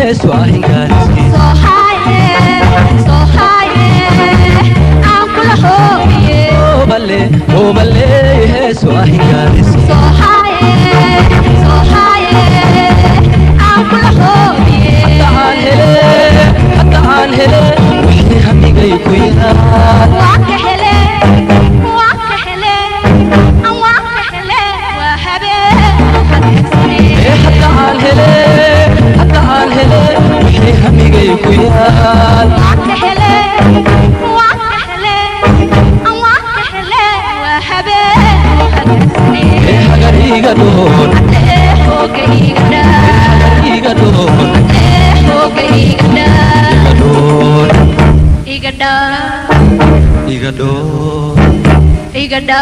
heesu ahingaarisi oballe heesu ahingaarisi hadda aan hele wixii hamigay ku yaal hadda aan hele wixii hamigay ku yaal hagariga doon hagariga doon Igada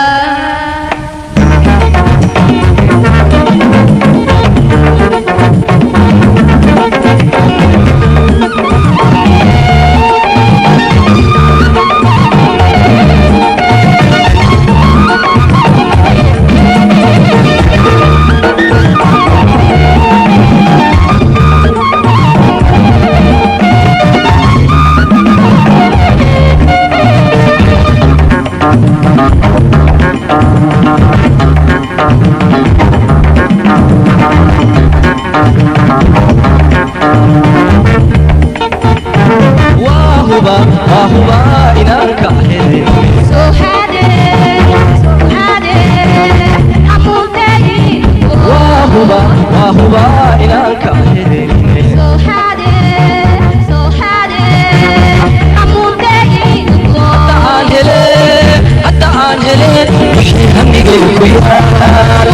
wahuba inanka hele wahuba inanka hele hadda aan hele wixii hamigay ku yaal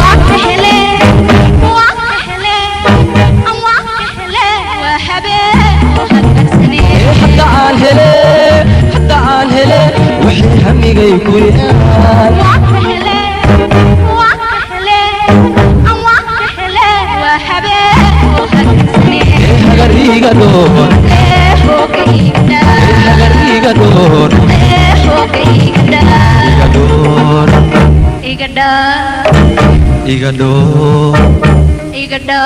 hadda aan hele wixii hamigay ku yaal hagariga doon hagariga doon Igada iga doon Igada